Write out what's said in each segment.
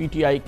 PTI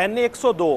NA 102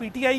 PTI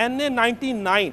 NA 99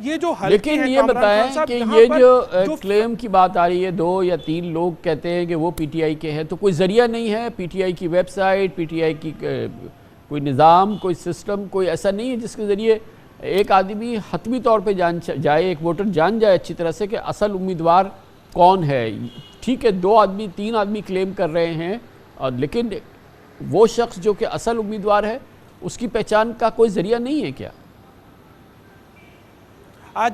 یہ جو لیکن یہ بتائیں کہ یہ جو کلیم کی بات آ رہی ہے 2 یا 3 لوگ کہتے ہیں کہ وہ پی ٹی آئی کے ہیں، تو کوئی ذریعہ نہیں ہے؟ پی ٹی آئی کی ویب سائٹ، پی ٹی آئی کی کوئی نظام، کوئی سسٹم، کوئی ایسا نہیں ہے جس کے ذریعے ایک آدمی حتمی طور پہ جان جائے، ایک ووٹر جان جائے اچھی طرح سے کہ اصل امیدوار کون ہے؟ ٹھیک ہے 2 آدمی 3 آدمی کلیم کر رہے ہیں، لیکن وہ شخص جو کہ اصل امیدوار ہے اس کی پہچان کا کوئی ذریعہ نہیں ہے کیا؟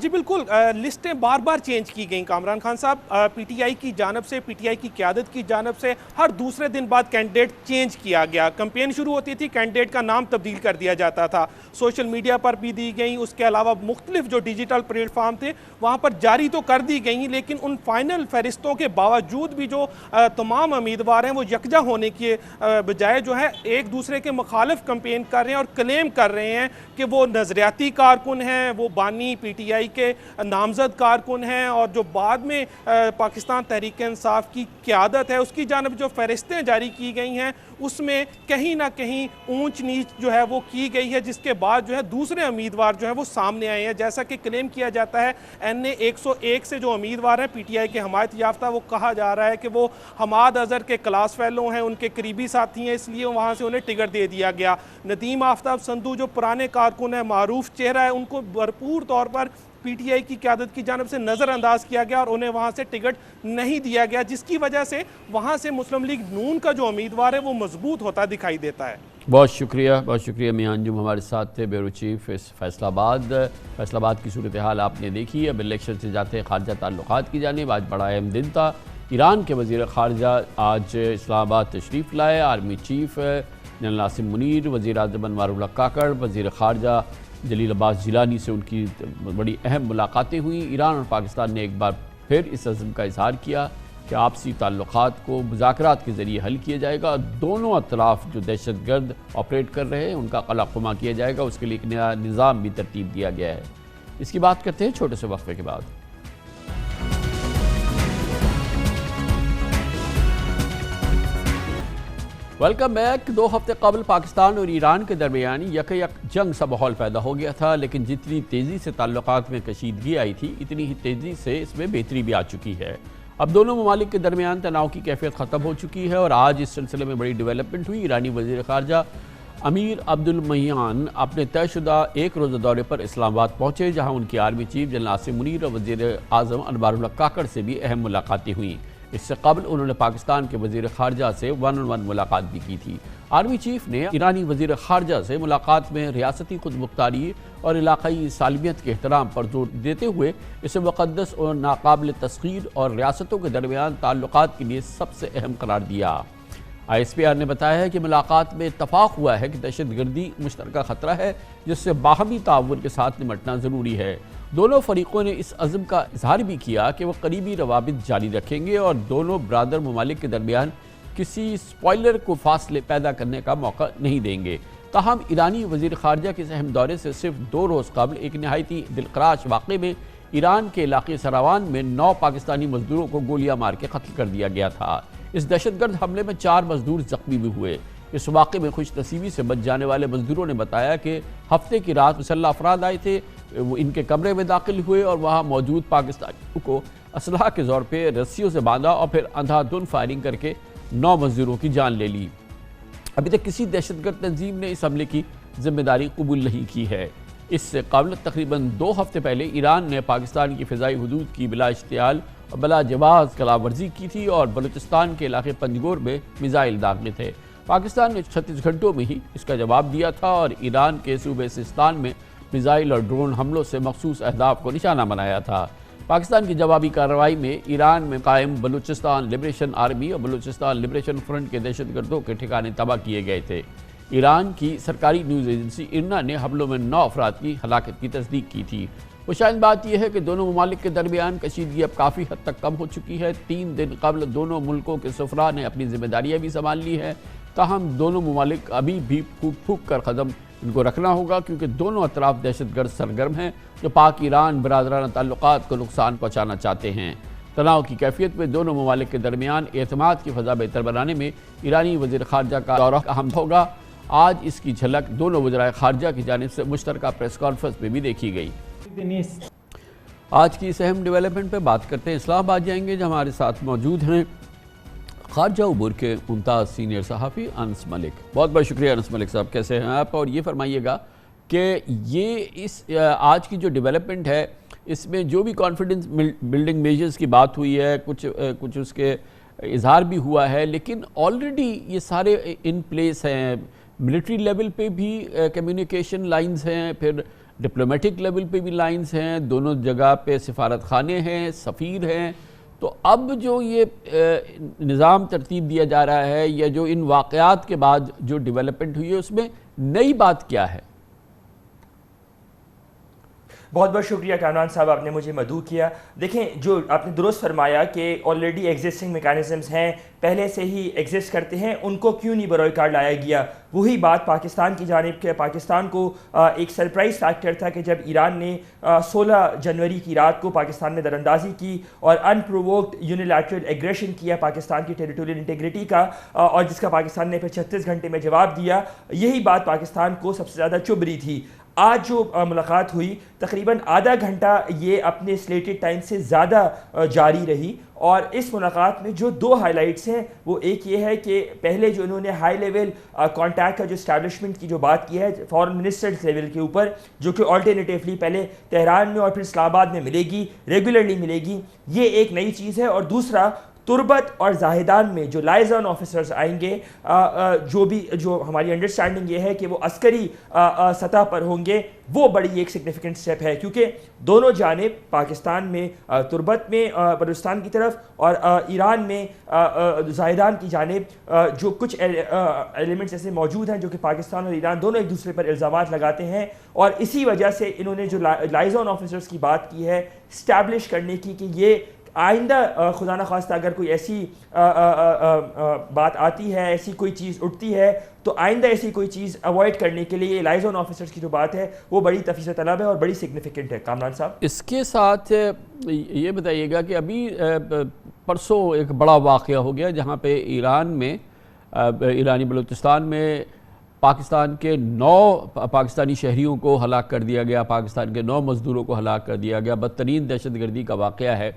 جی بالکل، لسٹیں بار بار چینج کی گئیں کامران خان صاحب، پی ٹی آئی کی جانب سے، پی ٹی آئی کی قیادت کی جانب سے ہر دوسرے دن بعد کینڈیڈیٹ چینج کیا گیا، کمپین شروع ہوتی تھی کینڈیڈیٹ کا نام تبدیل کر دیا جاتا تھا، سوشل میڈیا پر بھی دی گئیں، اس کے علاوہ مختلف جو ڈیجیٹل پلیٹ فارم تھے وہاں پر جاری تو کر دی گئیں، لیکن ان فائنل فہرستوں کے باوجود بھی جو تمام امیدوار ہیں وہ یکجا ہونے کے بجائے جو ہے ایک دوسرے کے مخالف کمپین کر رہے ہیں اور کلیم کر رہے ہیں کہ وہ نظریاتی کارکن ہیں، وہ بانی پی ٹی آئی کے نامزد کارکن ہیں، اور جو بعد میں پاکستان تحریک انصاف کی قیادت ہے اس کی جانب جو فہرستیں جاری کی گئی ہیں اس میں کہیں نہ کہیں اونچ نیچ جو ہے وہ کی گئی ہے، جس کے بعد جو ہے دوسرے امیدوار جو ہے وہ سامنے آئے ہیں، جیسا کہ کلیم کیا جاتا ہے این اے 101 سے جو امیدوار ہیں پی ٹی آئی کے حمایت یافتہ، وہ کہا جا رہا ہے کہ وہ حماد اظہر کے کلاس فیلو ہیں، ان کے قریبی ساتھی ہیں، اس لیے وہاں سے انہیں ٹکٹ دے دیا گیا۔ ندیم آفتاب سندھو جو پرانے کارکن ہیں، معروف چہرہ ہے، ان کو بھرپور طور پر پی ٹی آئی کی قیادت کی جانب سے نظر انداز کیا گیا اور انہیں وہاں سے ٹکٹ نہیں دیا گیا، جس کی وجہ سے وہاں سے مسلم لیگ نون کا جو امیدوار ہے وہ مضبوط ہوتا دکھائی دیتا ہے۔ بہت شکریہ میاں انجم ہمارے ساتھ تھے، بیورو چیف فیصل آباد کی صورتحال آپ نے دیکھی۔ اب الیکشن سے جاتے ہیں خارجہ تعلقات کی جانب۔ آج بڑا اہم دن تھا، ایران کے وزیر خارجہ آج اسلام آباد تشریف لائے، army chief general Asim Munir, وزیر اعظم انوار اللہ کاکڑ، وزیر خارجہ جلیل عباس جیلانی سے ان کی بڑی اہم ملاقاتیں ہوئیں۔ ایران اور پاکستان نے ایک بار پھر اس عزم کا اظہار کیا کہ آپسی تعلقات کو مذاکرات کے ذریعے حل کیا جائے گا، دونوں اطراف جو دہشت گرد آپریٹ کر رہے ہیں ان کا قلع قمع کیا جائے گا، اس کے لیے ایک نیا نظام بھی ترتیب دیا گیا ہے۔ اس کی بات کرتے ہیں چھوٹے سے وقفے کے بعد۔ Welcome back. 2 ہفتے قبل پاکستان اور ایران کے درمیان یک جنگ سا ماحول پیدا ہو گیا تھا، لیکن جتنی تیزی سے تعلقات میں کشیدگی آئی تھی اتنی ہی تیزی سے اس میں بہتری بھی آ چکی ہے۔ اب دونوں ممالک کے درمیان تناؤ کی کیفیت ختم ہو چکی ہے اور آج اس سلسلے میں بڑی ڈیولپمنٹ ہوئی۔ ایرانی وزیر خارجہ امیر عبدالمیان اپنے طے شدہ 1 روزہ دورے پر اسلام آباد پہنچے، جہاں ان کی army chief general Asim Munir اور وزیر اعظم انوار اللہ کاکڑ سے بھی اہم ملاقاتیں ہوئیں۔ اس سے قبل انہوں نے پاکستان کے وزیر خارجہ سے 1-on-1 ملاقات بھی کی تھی۔ آرمی چیف نے ایرانی وزیر خارجہ سے ملاقات میں ریاستی خود مختاری اور علاقائی سالمیت کے احترام پر زور دیتے ہوئے اسے مقدس اور ناقابل تسخیر اور ریاستوں کے درمیان تعلقات کے لیے سب سے اہم قرار دیا۔ آئی ایس پی آر نے بتایا ہے کہ ملاقات میں اتفاق ہوا ہے کہ دہشت گردی مشترکہ خطرہ ہے جس سے باہمی تعاون کے ساتھ نمٹنا ضروری ہے۔ دونوں فریقوں نے اس عزم کا اظہار بھی کیا کہ وہ قریبی روابط جاری رکھیں گے اور دونوں برادر ممالک کے درمیان کسی سپوائلر کو فاصلے پیدا کرنے کا موقع نہیں دیں گے۔ تاہم ایرانی وزیر خارجہ کے اس اہم دورے سے صرف 2 روز قبل ایک نہایتی دلخراش واقعے میں ایران کے علاقے سراوان میں 9 پاکستانی مزدوروں کو گولیاں مار کے قتل کر دیا گیا تھا۔ اس دہشت گرد حملے میں 4 مزدور زخمی بھی ہوئے۔ اس واقعے میں خوش نصیبی سے بچ جانے والے مزدوروں نے بتایا کہ ہفتے کی رات مسلح افراد آئے تھے، وہ ان کے کمرے میں داخل ہوئے اور وہاں موجود پاکستانیوں کو اسلحہ کے زور پہ رسیوں سے باندھا اور پھر اندھا دھند فائرنگ کر کے 9 مزدوروں کی جان لے لی۔ ابھی تک کسی دہشت گرد تنظیم نے اس حملے کی ذمہ داری قبول نہیں کی ہے۔ اس سے قبل تقریباً 2 ہفتے پہلے ایران نے پاکستان کی فضائی حدود کی بلا اشتعال اور بلا جواز خلاف ورزی کی تھی اور بلوچستان کے علاقے پنجگور میں میزائل داغے تھے۔ پاکستان نے 36 گھنٹوں میں ہی اس کا جواب دیا تھا اور ایران کے صوبے سیستان میں میزائل اور ڈرون حملوں سے مخصوص اہداف کو نشانہ بنایا تھا۔ پاکستان کی جوابی کارروائی میں ایران میں قائم بلوچستان لبریشن آرمی اور بلوچستان لبریشن فرنٹ کے دہشت گردوں کے ٹھکانے تباہ کیے گئے تھے۔ ایران کی سرکاری نیوز ایجنسی IRNA نے حملوں میں 9 افراد کی ہلاکت کی تصدیق کی تھی۔ مشاہد بات یہ ہے کہ دونوں ممالک کے درمیان کشیدگی اب کافی حد تک کم ہو چکی ہے۔ 3 دن قبل دونوں ملکوں کے سفراء نے اپنی ذمہ داریاں بھی سنبھال لی ہیں، تاہم دونوں ممالک ابھی بھی پھونک پھونک کر قدم ان کو رکھنا ہوگا کیونکہ دونوں اطراف دہشت گرد سرگرم ہیں جو پاک ایران برادرانہ تعلقات کو نقصان پہنچانا چاہتے ہیں۔ تناؤ کی کیفیت میں دونوں ممالک کے درمیان اعتماد کی فضا بہتر بنانے میں ایرانی وزیر خارجہ کا دورہ اہم ہوگا۔ آج اس کی جھلک دونوں وزرائے خارجہ کی جانب سے مشترکہ پریس کانفرنس میں بھی دیکھی گئی۔ آج کی اس اہم ڈیولپمنٹ پہ بات کرتے ہیں، اسلام آباد جائیں گے جہاں ہمارے ساتھ موجود ہیں خارجہ امور کے ممتاز سینئر صحافی انس ملک۔ بہت بہت شکریہ انس ملک صاحب، کیسے ہیں آپ؟ اور یہ فرمائیے گا کہ یہ اس آج کی جو ڈیولپمنٹ ہے اس میں جو بھی کانفیڈنس بلڈنگ میجرز کی بات ہوئی ہے، کچھ اس کے اظہار بھی ہوا ہے، لیکن آلریڈی یہ سارے ان پلیس ہیں۔ ملٹری لیول پہ بھی کمیونیکیشن لائنز ہیں، پھر ڈپلومیٹک لیول پہ بھی لائنز ہیں، دونوں جگہ پہ سفارت خانے ہیں، سفیر ہیں۔ تو اب جو یہ نظام ترتیب دیا جا رہا ہے یا جو ان واقعات کے بعد جو ڈیولپمنٹ ہوئی ہے اس میں نئی بات کیا ہے؟ بہت بہت شکریہ کامران صاحب، آپ نے مجھے مدعو کیا۔ دیکھیں، جو آپ نے درست فرمایا کہ آلریڈی ایگزسٹنگ میکانزمز ہیں، پہلے سے ہی ایگزسٹ کرتے ہیں، ان کو کیوں نہیں بروئے کار لایا گیا؟ وہی بات پاکستان کی جانب کے پاکستان کو ایک سرپرائز فیکٹر تھا کہ جب ایران نے 16 جنوری کی رات کو پاکستان میں دراندازی کی اور انپرووکڈ یونیلیٹرل ایگریشن کیا پاکستان کی ٹیریٹوریل انٹیگریٹی کا، اور جس کا پاکستان نے پھر 36 گھنٹے میں جواب دیا۔ یہی بات پاکستان کو سب سے زیادہ چبھ رہی تھی۔ آج جو ملاقات ہوئی تقریباً آدھا گھنٹہ یہ اپنے سلیٹڈ ٹائم سے زیادہ جاری رہی، اور اس ملاقات میں جو دو ہائی لائٹس ہیں وہ ایک یہ ہے کہ پہلے جو انہوں نے ہائی لیول کانٹیکٹ کا جو اسٹیبلشمنٹ کی جو بات کی ہے فارن منسٹرز لیول کے اوپر، جو کہ آلٹرنیٹیولی پہلے تہران میں اور پھر اسلام آباد میں ملے گی، ریگولرلی ملے گی، یہ ایک نئی چیز ہے۔ اور دوسرا، تربت اور زاہدان میں جو لائزن آفیسرز آئیں گے، جو ہماری انڈرسٹینڈنگ یہ ہے کہ وہ عسکری سطح پر ہوں گے، وہ بڑی ایک سگنیفیکنٹ سٹیپ ہے، کیونکہ دونوں جانب پاکستان میں تربت میں بلوچستان کی طرف اور ایران میں زاہدان کی جانب جو کچھ ایلیمنٹس ایسے موجود ہیں جو کہ پاکستان اور ایران دونوں ایک دوسرے پر الزامات لگاتے ہیں، اور اسی وجہ سے انہوں نے جو لائزن آفیسرز کی بات کی ہے اسٹیبلش کرنے کی کہ یہ آئندہ خدا نخواستہ اگر کوئی ایسی بات آتی ہے، ایسی کوئی چیز اٹھتی ہے، تو آئندہ ایسی کوئی چیز اوائڈ کرنے کے لیے لائزن آفیسرز کی جو بات ہے وہ بڑی تفصیل طلب ہے اور بڑی سگنیفیکنٹ ہے۔ کامران صاحب، اس کے ساتھ یہ بتائیے گا کہ ابھی پرسوں ایک بڑا واقعہ ہو گیا جہاں پہ ایرانی بلوچستان میں پاکستان کے 9 پاکستانی شہریوں کو ہلاک کر دیا گیا، پاکستان کے 9 مزدوروں کو ہلاک کر دیا گیا۔ بدترین دہشت گردی کا واقعہ ہے۔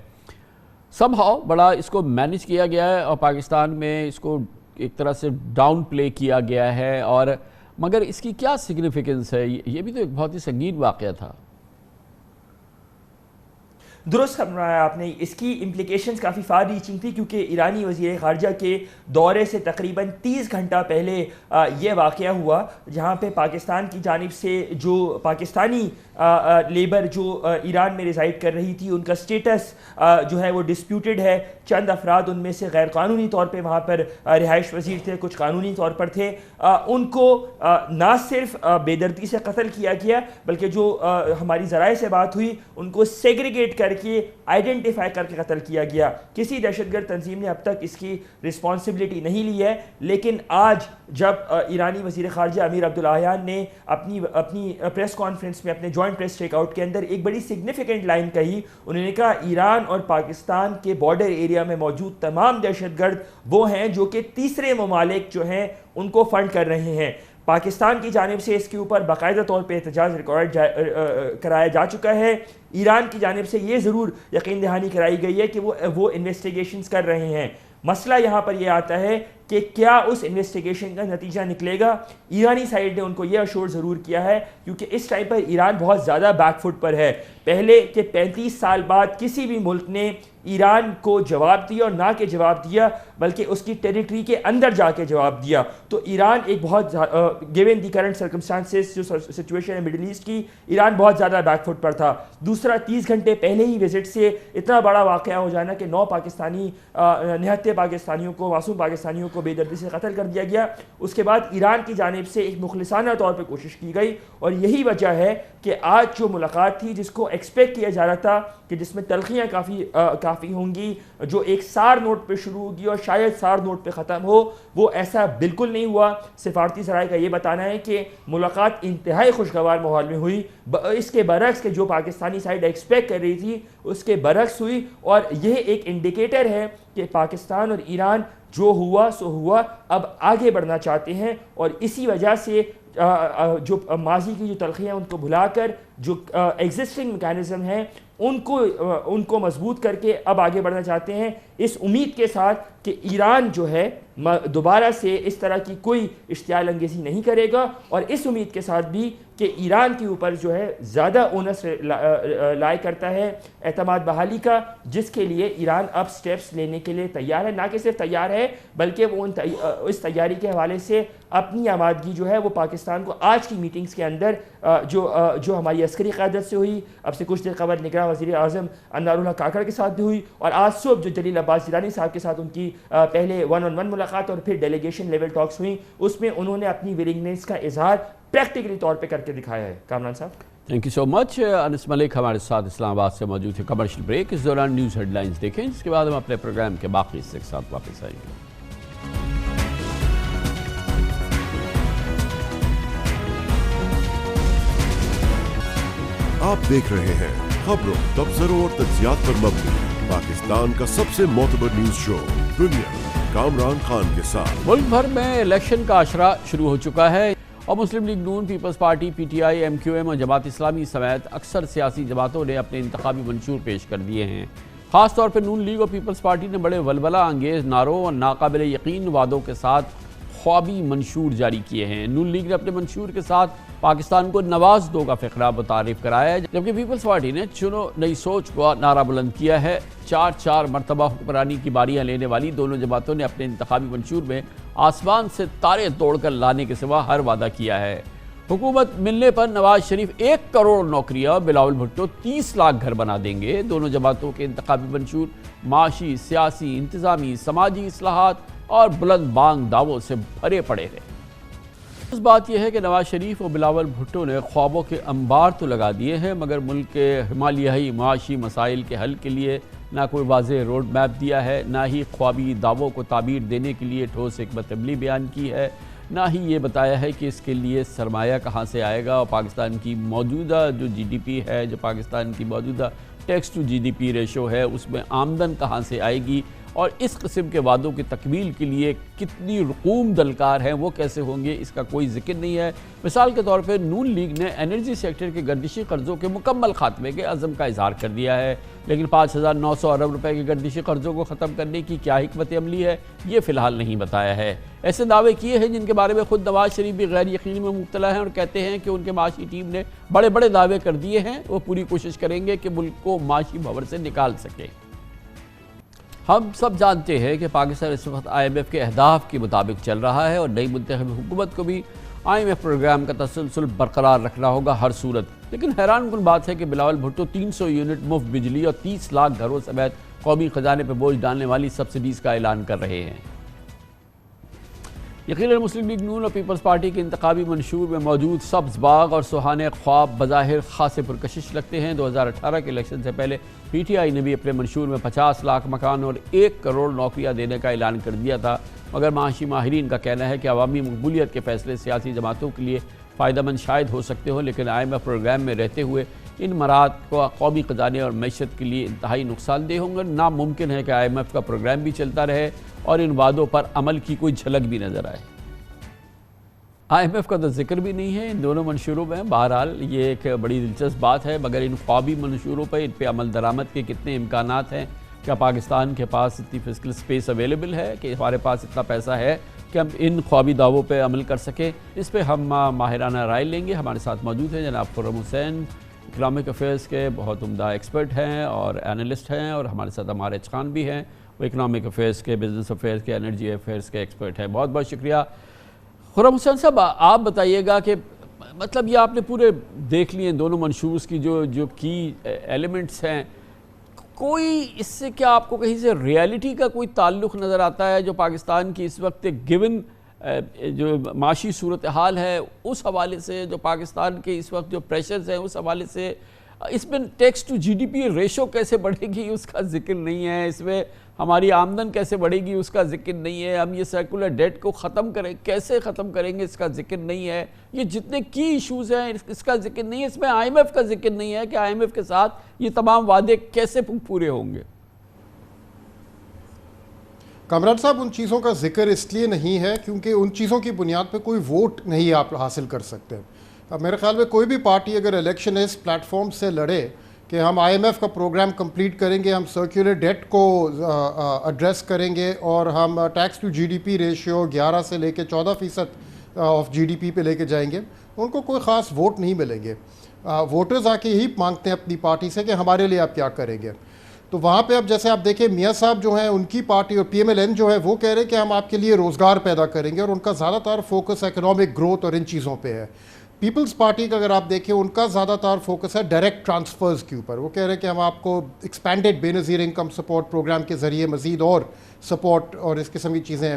سمہاؤ بڑا اس کو مینج کیا گیا ہے اور پاکستان میں اس کو ایک طرح سے ڈاؤن پلے کیا گیا ہے، اور مگر اس کی کیا سگنیفیکنس ہے؟ یہ بھی تو ایک بہت ہی سنگین واقعہ تھا۔ درست فرمایا آپ نے، اس کی امپلیکیشنز کافی فار ریچنگ تھی، کیونکہ ایرانی وزیر خارجہ کے دورے سے تقریباً 30 گھنٹہ پہلے یہ واقعہ ہوا، جہاں پہ پاکستان کی جانب سے جو پاکستانی لیبر جو ایران میں ریزائڈ کر رہی تھی، ان کا سٹیٹس جو ہے وہ ڈسپیوٹڈ ہے۔ چند افراد ان میں سے غیر قانونی طور پہ وہاں پر رہائش پذیر تھے، کچھ قانونی طور پر تھے۔ ان کو نہ صرف بے دردی سے قتل کیا گیا، بلکہ جو ہماری ذرائع سے بات ہوئی ان کو سیگریگیٹ کر کے آئیڈینٹیفائی کر کے قتل کیا گیا۔ کسی دہشت گرد تنظیم نے اب تک اس کی رسپانسبلٹی نہیں لی ہے، لیکن آج جب ایرانی وزیر خارجہ امیر عبداللہیان نے اپنی پریس کانفرنس میں اپنے جوائنٹ پریس چیک آؤٹ کے اندر ایک بڑی سگنیفیکنٹ لائن کہی، انہوں نے کہا ایران اور پاکستان کے بارڈر ایریا میں موجود تمام دہشت گرد وہ ہیں جو کہ تیسرے ممالک جو ہیں ان کو فنڈ کر رہے ہیں۔ پاکستان کی جانب سے اس کے اوپر باقاعدہ طور پہ احتجاج ریکارڈ کرایا جا چکا ہے۔ ایران کی جانب سے یہ ضرور یقین دہانی کرائی گئی ہے کہ وہ انویسٹیگیشنز کر رہے ہیں۔ مسئلہ یہاں پر یہ آتا ہے کہ کیا اس انویسٹیگیشن کا نتیجہ نکلے گا؟ ایرانی سائیڈ نے ان کو یہ اشور ضرور کیا ہے، کیونکہ اس ٹائم پر ایران بہت زیادہ بیک فٹ پر ہے۔ پہلے کہ 35 سال بعد کسی بھی ملک نے ایران کو جواب دیا، اور نہ کہ جواب دیا بلکہ اس کی ٹیریٹری کے اندر جا کے جواب دیا، تو ایران ایک بہت گیون دی کرنٹ سرکمسٹانسز جو سچویشن ہے مڈل ایسٹ کی، ایران بہت زیادہ بیک فٹ پر تھا۔ دوسرا، 30 گھنٹے پہلے ہی وزٹ سے اتنا بڑا واقعہ ہو جانا کہ 9 پاکستانی نہتے پاکستانیوں کو، معصوم پاکستانیوں کو بے دردی سے قتل کر دیا گیا۔ اس کے بعد ایران کی جانب سے ایک مخلصانہ طور پہ کوشش کی گئی، اور یہی وجہ ہے کہ آج جو ملاقات تھی جس کو ایکسپیکٹ کیا جا رہا تھا کہ جس میں تلخیاں کافی ہوں گی، جو ایک سار نوٹ پہ شروع ہوگی اور شاید سار نوٹ پہ ختم ہو، وہ ایسا بالکل نہیں ہوا۔ سفارتی ذرائع کا یہ بتانا ہے کہ ملاقات انتہائی خوشگوار ماحول میں ہوئی، اس کے برعکس کہ جو پاکستانی سائڈ ایکسپیکٹ کر رہی تھی اس کے برعکس ہوئی، اور یہ ایک انڈیکیٹر ہے کہ پاکستان اور ایران جو ہوا سو ہوا، اب آگے بڑھنا چاہتے ہیں، اور اسی وجہ سے جو ماضی کی جو تلخیاں ان کو بھلا کر جو ایگزسٹنگ میکانزم ہیں ان کو مضبوط کر کے اب آگے بڑھنا چاہتے ہیں، اس امید کے ساتھ کہ ایران جو ہے دوبارہ سے اس طرح کی کوئی اشتعال انگیزی نہیں کرے گا، اور اس امید کے ساتھ بھی کہ ایران کے اوپر جو ہے زیادہ اونس لائے کرتا ہے اعتماد بحالی کا، جس کے لیے ایران اب سٹیپس لینے کے لیے تیار ہے، نہ کہ صرف تیار ہے بلکہ وہ اس تیاری کے حوالے سے اپنی آمادگی جو ہے وہ پاکستان کو آج کی میٹنگز کے اندر جو ہماری عسکری قیادت سے ہوئی، اب سے کچھ دیر قبل نگراں وزیر اعظم انوار اللہ کاکڑ کے ساتھ بھی ہوئی، اور آج صبح جو جلیل عباس جیلانی صاحب کے ساتھ ان کی پہلے 1-on-1 ملاقات اور پھر ڈیلیگیشن لیول ٹاکس ہوئیں، اس میں انہوں نے اپنی ولنگنس کا اظہار پریکٹیکلی طور پہ کر کے دکھایا ہے۔ کامران صاحب تھینک یو سو مچ۔ انس ملک ہمارے ساتھ اسلام آباد سے موجود ہے۔ کمرشل بریک، اس دوران نیوز ہیڈ لائنز دیکھیں، اس کے بعد ہم اپنے پروگرام کے باقی حصے کے ساتھ واپس آئیں گے۔ آپ دیکھ رہے ہیں خبروں، تبصروں اور تجزیات پر مبنی پاکستان کا سب سے معتبر نیوز شو دنیا، کامران خان کے ساتھ۔ ملک بھر میں الیکشن کا عشرہ شروع ہو چکا ہے اور مسلم لیگ نون، Peoples Party, P T I, M Q M اور جماعت اسلامی سمیت اکثر سیاسی جماعتوں نے اپنے انتخابی منشور پیش کر دیے ہیں۔ خاص طور پر نون لیگ اور پیپلز پارٹی نے بڑے ولولہ انگیز نعروں اور ناقابل یقین وعدوں کے ساتھ خوابی منشور جاری کیے ہیں۔ نون لیگ نے اپنے منشور کے ساتھ پاکستان کو نواز دو کا فقرہ متعارف کرایا ہے، جبکہ پیپلز پارٹی نے چنو نئی سوچ کا نعرہ بلند کیا ہے۔ 4 مرتبہ حکمرانی کی باریاں لینے والی دونوں جماعتوں نے اپنے انتخابی منشور میں آسمان سے تارے توڑ کر لانے کے سوا ہر وعدہ کیا ہے۔ حکومت ملنے پر نواز شریف 1 کروڑ نوکریاں، بلاول بھٹو 30 لاکھ گھر بنا دیں گے۔ دونوں جماعتوں کے انتخابی منشور معاشی، سیاسی، انتظامی، سماجی اصلاحات اور بلند بانگ دعووں سے بھرے پڑے ہیں۔ اس بات یہ ہے کہ نواز شریف اور بلاول بھٹو نے خوابوں کے انبار تو لگا دیے ہیں، مگر ملک کے ہمالیائی معاشی مسائل کے حل کے لیے نہ کوئی واضح روڈ میپ دیا ہے، نہ ہی خوابی دعووں کو تعبیر دینے کے لیے ٹھوس حکمت عملی بیان کی ہے، نہ ہی یہ بتایا ہے کہ اس کے لیے سرمایہ کہاں سے آئے گا اور پاکستان کی موجودہ جو جی ڈی پی ہے، جو پاکستان کی موجودہ tax to G D P ratio ہے، اس میں آمدن کہاں سے آئے گی، اور اس قسم کے وعدوں کی تکمیل کے لیے کتنی رقوم دلکار ہیں وہ کیسے ہوں گے، اس کا کوئی ذکر نہیں ہے۔ مثال کے طور پر نون لیگ نے انرجی سیکٹر کے گردشی قرضوں کے مکمل خاتمے کے عزم کا اظہار کر دیا ہے، لیکن 5,900 ارب روپے کے گردشی قرضوں کو ختم کرنے کی کیا حکمت عملی ہے، یہ فی الحال نہیں بتایا ہے۔ ایسے دعوے کیے ہیں جن کے بارے میں خود نواز شریف بھی غیر یقینی میں مبتلا ہیں اور کہتے ہیں کہ ان کے معاشی ٹیم نے بڑے بڑے دعوے کر دیے ہیں، وہ پوری کوشش کریں گے کہ ملک کو معاشی بھنور سے نکال سکے۔ ہم سب جانتے ہیں کہ پاکستان اس وقت آئی ایم ایف کے اہداف کے مطابق چل رہا ہے اور نئی منتخب حکومت کو بھی آئی ایم ایف پروگرام کا تسلسل برقرار رکھنا ہوگا ہر صورت۔ لیکن حیران کن بات ہے کہ بلاول بھٹو 300 یونٹ مفت بجلی اور 30 لاکھ گھروں سمیت قومی خزانے پہ بوجھ ڈالنے والی سبسڈیز کا اعلان کر رہے ہیں۔ یقیناً مسلم لیگ نون اور پیپلز پارٹی کے انتخابی منشور میں موجود سبز باغ اور سہانے خواب بظاہر خاصے پرکشش لگتے ہیں۔ 2018 کے الیکشن سے پہلے پی ٹی آئی نے بھی اپنے منشور میں 50 لاکھ مکان اور 1 کروڑ نوکریاں دینے کا اعلان کر دیا تھا، مگر معاشی ماہرین کا کہنا ہے کہ عوامی مقبولیت کے فیصلے سیاسی جماعتوں کے لیے فائدہ مند شاید ہو سکتے ہوں، لیکن آئی ایم ایف پروگرام میں رہتے ہوئے ان مراحت کو قومی خزانے اور معیشت کے لیے انتہائی نقصان دہ ہوں گے۔ ناممکن ہے کہ آئی ایم ایف کا پروگرام بھی چلتا رہے اور ان وعدوں پر عمل کی کوئی جھلک بھی نظر آئے۔ آئی ایم ایف کا تو ذکر بھی نہیں ہے ان دونوں منشوروں میں۔ بہرحال یہ ایک بڑی دلچسپ بات ہے، مگر ان خوابی منشوروں پہ ان پہ عمل درآمد کے کتنے امکانات ہیں؟ کیا پاکستان کے پاس اتنی فسکل سپیس اویلیبل ہے کہ ہمارے پاس اتنا پیسہ ہے کہ ہم ان خوابی دعووں پہ عمل کر سکیں؟ اس پہ ہم ماہرانہ رائے لیں گے۔ ہمارے ساتھ موجود ہیں جناب خرم حسین، اکنامک افیئرس کے بہت عمدہ ایکسپرٹ ہیں اور اینالسٹ ہیں، اور ہمارے ساتھ عمار اچ خان بھی ہیں، وہ اکنامک افیئرس کے، بزنس افیئرس کے، انرجی افیئرس کے ایکسپرٹ ہیں۔ بہت بہت شکریہ۔ خرم حسین صاحب، آپ بتائیے گا کہ مطلب یہ آپ نے پورے دیکھ لیے دونوں منشورز کی جو کی ایلیمنٹس ہیں، کوئی اس سے کیا آپ کو کہیں سے ریالٹی کا کوئی تعلق نظر آتا ہے جو پاکستان کی اس وقت گیون جو معاشی صورتحال ہے اس حوالے سے، جو پاکستان کے اس وقت جو پریشرز ہیں اس حوالے سے، اس میں tax to G D P ratio کیسے بڑھے گی اس کا ذکر نہیں ہے، اس میں ہماری آمدن کیسے بڑھے گی اس کا ذکر نہیں ہے، ہم یہ سرکولر ڈیٹ کو کیسے ختم کریں گے اس کا ذکر نہیں ہے، یہ جتنے کی ایشوز ہیں اس کا ذکر نہیں ہے، اس میں آئی ایم ایف کا ذکر نہیں ہے کہ آئی ایم ایف کے ساتھ یہ تمام وعدے کیسے پورے ہوں گے۔ کامران صاحب، ان چیزوں کا ذکر اس لیے نہیں ہے کیونکہ ان چیزوں کی بنیاد پہ کوئی ووٹ نہیں آپ حاصل کر سکتے۔ اب میرے خیال میں کوئی بھی پارٹی اگر الیکشن اس پلیٹ فارم سے لڑے کہ ہم IMF کا پروگرام کمپلیٹ کریں گے, ہم سرکولر ڈیٹ کو ایڈریس کریں گے, اور ہم ٹیکس ٹو GDP ریشیو 11 سے لے کے 14% آف GDP پہ لے کے جائیں گے, ان کو کوئی خاص ووٹ نہیں ملیں گے. ووٹرز آ کے یہی مانگتے ہیں اپنی پارٹی سے کہ ہمارے لیے آپ کیا کریں گے. تو وہاں پہ اب جیسے آپ دیکھیں میاں صاحب جو ہیں ان کی پارٹی اور PMLN جو ہے وہ کہہ رہے ہیں کہ ہم آپ کے لیے روزگار پیدا کریں گے, اور ان کا زیادہ تر فوکس اکنامک گروتھ اور ان چیزوں پہ ہے. پیپلز پارٹی کا اگر آپ دیکھیں ان کا زیادہ تر فوکس ہے ڈائریکٹ ٹرانسفرز کے اوپر. وہ کہہ رہے ہیں کہ ہم آپ کو ایکسپینڈڈ بے نظیر انکم سپورٹ پروگرام کے ذریعے مزید اور سپورٹ اور اس قسم کی چیزیں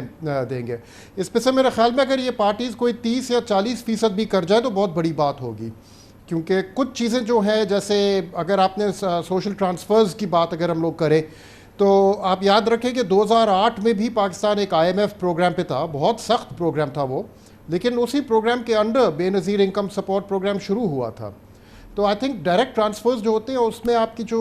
دیں گے. اس پہ سے میرے خیال میں اگر یہ پارٹیز کوئی 30 یا 40% بھی کر جائے تو بہت بڑی بات ہوگی, کیونکہ کچھ چیزیں جو ہیں جیسے اگر آپ نے سوشل ٹرانسفرز کی بات اگر ہم لوگ کریں تو آپ یاد رکھیں کہ 2008 میں بھی پاکستان ایک IMF پروگرام پہ تھا, بہت سخت پروگرام تھا وہ, لیکن اسی پروگرام کے انڈر بے نظیر انکم سپورٹ پروگرام شروع ہوا تھا. تو آئی تھنک ڈائریکٹ ٹرانسفرز جو ہوتے ہیں اس میں آپ کی جو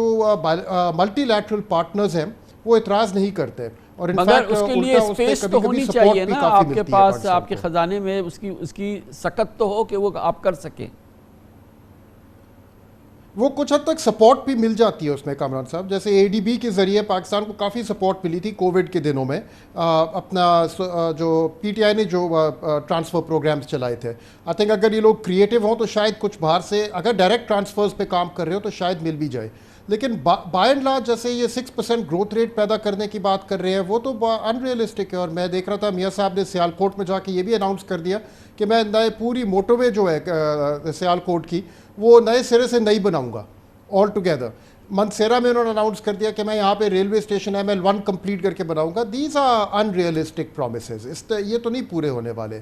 ملٹی لیٹرل پارٹنرز ہیں وہ اعتراض نہیں کرتے, اور مگر اس کے لیے اسپیس تو ہونی چاہیے نا آپ کے پاس, آپ کے خزانے میں اس کی سکت تو ہو کہ وہ آپ کر سکیں. وہ کچھ حد تک سپورٹ بھی مل جاتی ہے اس میں کامران صاحب, جیسے ADB کے ذریعے پاکستان کو کافی سپورٹ ملی تھی کووڈ کے دنوں میں. اپنا جو PTI نے جو ٹرانسفر پروگرامز چلائے تھے, آئی تھنک اگر یہ لوگ کریٹیو ہوں تو شاید کچھ باہر سے اگر ڈائریکٹ ٹرانسفرز پہ کام کر رہے ہو تو شاید مل بھی جائے. لیکن بائی اینڈ لارج جیسے یہ 6% گروتھ ریٹ پیدا کرنے کی بات کر رہے ہیں وہ تو ان ریئلسٹک ہے. اور میں دیکھ رہا تھا میاں صاحب نے سیالکوٹ میں جا کے یہ بھی اناؤنس کر دیا کہ میں نئے پوری موٹر وے جو ہے سیالکوٹ کی وہ نئے سرے سے نہیں بناؤں گا آل ٹوگیدر. منسیرا میں انہوں نے اناؤنس کر دیا کہ میں یہاں پہ ریلوے اسٹیشن ML1 کمپلیٹ کر کے بناؤں گا. These are unrealistic promises, یہ تو نہیں پورے ہونے والے.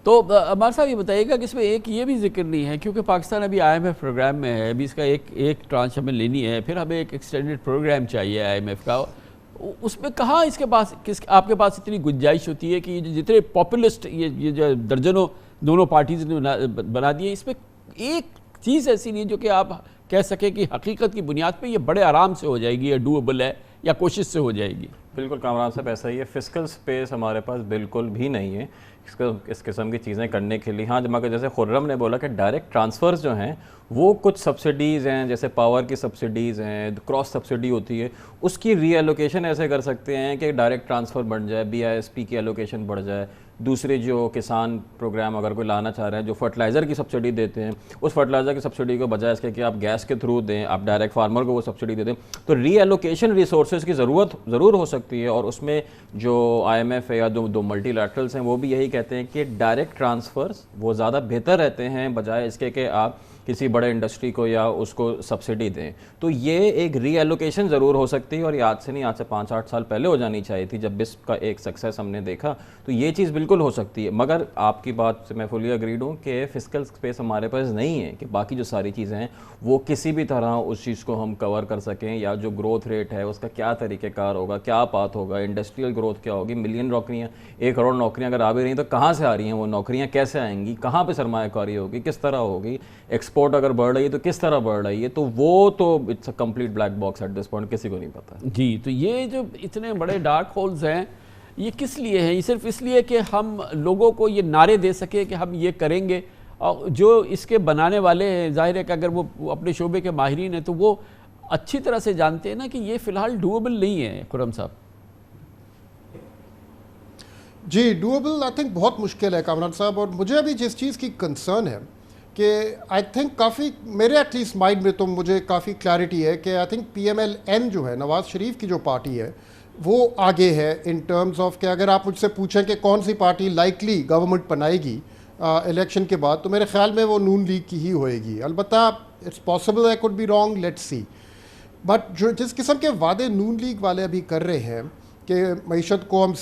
تو عمار صاحب یہ بتائیے گا کہ اس میں ایک یہ بھی ذکر نہیں ہے کیونکہ پاکستان ابھی IMF پروگرام میں ہے, ابھی اس کا ایک ٹرانچ ہمیں لینی ہے, پھر ہمیں ایک ایکسٹینڈڈ پروگرام چاہیے IMF کا. اس میں کہاں اس کے پاس آپ کے پاس اتنی گنجائش ہوتی ہے کہ جتنے پاپولسٹ یہ جو درجنوں دونوں پارٹیز نے بنا دیے, اس میں ایک چیز ایسی نہیں جو کہ آپ کہہ سکیں کہ حقیقت کی بنیاد پہ یہ بڑے آرام سے ہو جائے گی یا ڈویبل ہے یا کوشش سے ہو جائے گی. بالکل کامران صاحب ایسا ہی ہے, فسکل سپیس ہمارے پاس بالکل بھی نہیں ہے اس قسم کی چیزیں کرنے کے لیے. ہاں مگر جیسے خرم نے بولا کہ ڈائریکٹ ٹرانسفرز جو ہیں وہ کچھ سبسڈیز ہیں, جیسے پاور کی سبسڈیز ہیں, کراس سبسڈی ہوتی ہے, اس کی ری ایلوکیشن ایسے کر سکتے ہیں کہ ڈائریکٹ ٹرانسفر بن جائے, BISP کی ایلوکیشن بڑھ جائے. دوسرے جو کسان پروگرام اگر کوئی لانا چاہ رہے ہیں جو فرٹیلائزر کی سبسڈی دیتے ہیں, اس فرٹیلائزر کی سبسڈی کو بجائے اس کے کہ آپ گیس کے تھرو دیں, آپ ڈائریکٹ فارمر کو وہ سبسڈی دے دیں, تو ری ایلوکیشن ریسورسز کی ضرورت ضرور ہو سکتی ہے. اور اس میں جو IMF ہے یا دو ملٹی لیٹرلز ہیں وہ بھی یہی کہتے ہیں کہ ڈائریکٹ ٹرانسفرز وہ زیادہ بہتر رہتے ہیں بجائے اس کے کہ آپ کسی بڑے انڈسٹری کو یا اس کو سبسڈی دیں. تو یہ ایک ری ایلوکیشن ضرور ہو سکتی ہے, اور یہ آج سے نہیں, آج سے 5-8 سال پہلے ہو جانی چاہیے تھی جب BISP کا ایک سکسیس ہم نے دیکھا. تو یہ چیز بالکل ہو سکتی ہے, مگر آپ کی بات سے میں فلی اگریڈ ہوں کہ فسکل سپیس ہمارے پاس نہیں ہے کہ باقی جو ساری چیزیں ہیں وہ کسی بھی طرح اس چیز کو ہم کور کر سکیں, یا جو گروتھ ریٹ ہے اس کا کیا طریقہ کار ہوگا, کیا پاتھ ہوگا, انڈسٹریل گروتھ کیا ہوگی, ملین نوکریاں 1 کروڑ نوکریاں اگر آ بھی رہی ہیں تو کہاں سے آ رہی ہیں وہ نوکریاں, کیسے آئیں گی, کہاں پہ سرمایہ کاری ہوگی, کس طرح ہوگی, ایکسپورٹ اگر بڑھ رہی ہے تو کس طرح بڑھ رہی ہے. تو وہ تو it's a complete black box at this point, کسی کو نہیں پتا. جی تو یہ جو اتنے بڑے ڈارک ہولز ہیں یہ کس لیے ہیں؟ یہ صرف اس لیے کہ ہم لوگوں کو یہ نعرے دے سکے کہ ہم یہ کریں گے, اور جو اس کے بنانے والے ہیں ظاہر ہے کہ اگر وہ اپنے شعبے کے ماہرین ہیں تو وہ اچھی طرح سے جانتے ہیں نا کہ یہ فی الحال ڈویبل نہیں ہے. خرم صاحب جی ڈویبل آئی تھنک بہت مشکل ہے کامران صاحب, اور مجھے ابھی جس چیز کی کنسرن ہے کہ آئی تھنک کافی میرے ایٹ لیسٹ مائنڈ میں تو مجھے کافی کلیئرٹی ہے کہ آئی تھنک PMLN جو ہے نواز شریف کی جو پارٹی ہے وہ آگے ہے ان ٹرمز آف کہ اگر آپ مجھ سے پوچھیں کہ کون سی پارٹی لائکلی گورنمنٹ بنائے گی الیکشن کے بعد, تو میرے خیال میں وہ نون لیگ کی ہی ہوئے گی. البتہ it's possible I could be wrong, let's see. But جو جس قسم کے وعدے نون لیگ والے ابھی کر رہے ہیں کہ معیشت کو ہم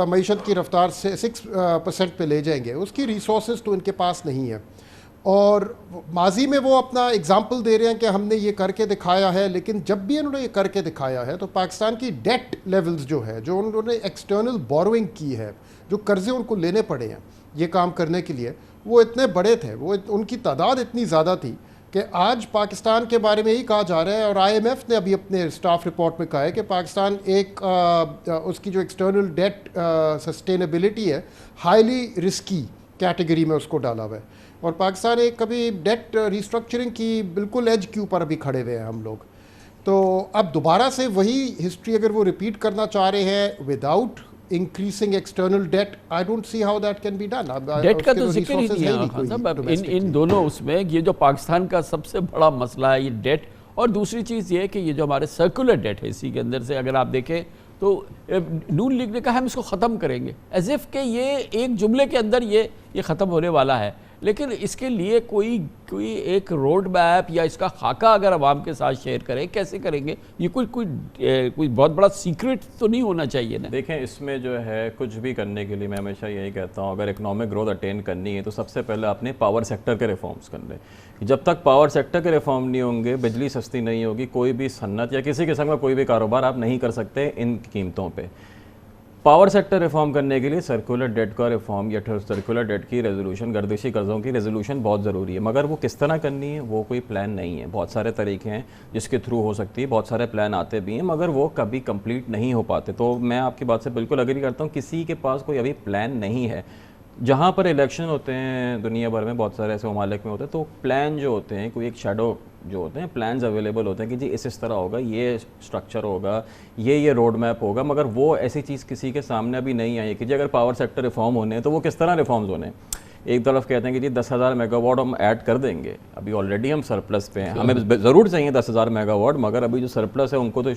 معیشت کی رفتار سے 6% پہ لے جائیں گے, اس کی ریسورسز تو ان کے پاس نہیں ہے. اور ماضی میں وہ اپنا اگزامپل دے رہے ہیں کہ ہم نے یہ کر کے دکھایا ہے, لیکن جب بھی انہوں نے یہ کر کے دکھایا ہے تو پاکستان کی ڈیٹ لیولز جو ہے, جو انہوں نے ایکسٹرنل بوروئنگ کی ہے, جو قرضے ان کو لینے پڑے ہیں یہ کام کرنے کے لیے, وہ اتنے بڑے تھے, وہ ان کی تعداد اتنی زیادہ تھی کہ آج پاکستان کے بارے میں یہی کہا جا رہا ہے, اور IMF نے ابھی اپنے سٹاف رپورٹ میں کہا ہے کہ پاکستان ایک اس کی جو ایکسٹرنل ڈیٹ سسٹینیبلٹی ہے ہائیلی رسکی کیٹیگری میں اس کو ڈالا ہوا ہے. اور پاکستان ایک کبھی ڈیٹ ریسٹرکچرنگ کی بالکل ایج کے اوپر بھی کھڑے ہوئے ہیں ہم لوگ. تو اب دوبارہ سے وہی ہسٹری اگر وہ ریپیٹ کرنا چاہ رہے ہیں without increasing external debt, I don't see how that can be done. Date کا تو ذکر ہی نہیں ہے خان صاحب. ان دونوں اس میں یہ جو پاکستان کا سب سے بڑا مسئلہ ہے یہ ڈیٹ, اور دوسری چیز یہ ہے کہ یہ جو ہمارے سرکولر ڈیٹ ہے اسی کے اندر سے اگر آپ دیکھیں تو نون لیگ نے کہا ہم اس کو ختم کریں گے, ایز اف کہ یہ ایک جملے کے اندر یہ ختم ہونے والا ہے. لیکن اس کے لیے کوئی ایک روڈ میپ یا اس کا خاکہ اگر عوام کے ساتھ شیئر کریں, کیسے کریں گے؟ یہ کوئی بہت بڑا سیکرٹ تو نہیں ہونا چاہیے نا. دیکھیں اس میں جو ہے کچھ بھی کرنے کے لیے میں ہمیشہ یہی کہتا ہوں, اگر اکنامک گروتھ اٹین کرنی ہے تو سب سے پہلے آپ نے پاور سیکٹر کے ریفارمز کر لیں. جب تک پاور سیکٹر کے ریفارم نہیں ہوں گے, بجلی سستی نہیں ہوگی, کوئی بھی صنعت یا کسی قسم کا کوئی بھی کاروبار آپ نہیں کر سکتے ان قیمتوں پہ. پاور سیکٹر ریفارم کرنے کے لیے سرکولر ڈیٹ کا ریفارم یا سرکولر ڈیٹ کی ریزولوشن, گردشی قرضوں کی ریزولوشن بہت ضروری ہے, مگر وہ کس طرح کرنی ہے وہ کوئی پلان نہیں ہے. بہت سارے طریقے ہیں جس کے تھرو ہو سکتی ہے, بہت سارے پلان آتے بھی ہیں مگر وہ کبھی کمپلیٹ نہیں ہو پاتے. تو میں آپ کی بات سے بالکل اگری کرتا ہوں, کسی کے پاس کوئی ابھی پلان نہیں ہے. جہاں پر الیکشن ہوتے ہیں دنیا بھر میں, بہت سارے ایسے ممالک میں ہوتے ہیں, تو پلان جو ہوتے ہیں کوئی ایک شیڈو جو ہوتے ہیں پلانز اویلیبل ہوتے ہیں کہ جی اس طرح ہوگا, یہ سٹرکچر ہوگا, یہ روڈ میپ ہوگا, مگر وہ ایسی چیز کسی کے سامنے ابھی نہیں آئی ہے کہ جی اگر پاور سیکٹر ریفارم ہونے ہیں تو وہ کس طرح ریفارمز ہونے ہیں. ایک طرف کہتے ہیں کہ جی 10,000 میگا واٹ ہم ایڈ کر دیں گے, ابھی آلریڈی ہم سرپلس پہ ہیں, ہمیں ضرور چاہیے 10,000 میگا واٹ, مگر ابھی جو سرپلس ہے ان کو تو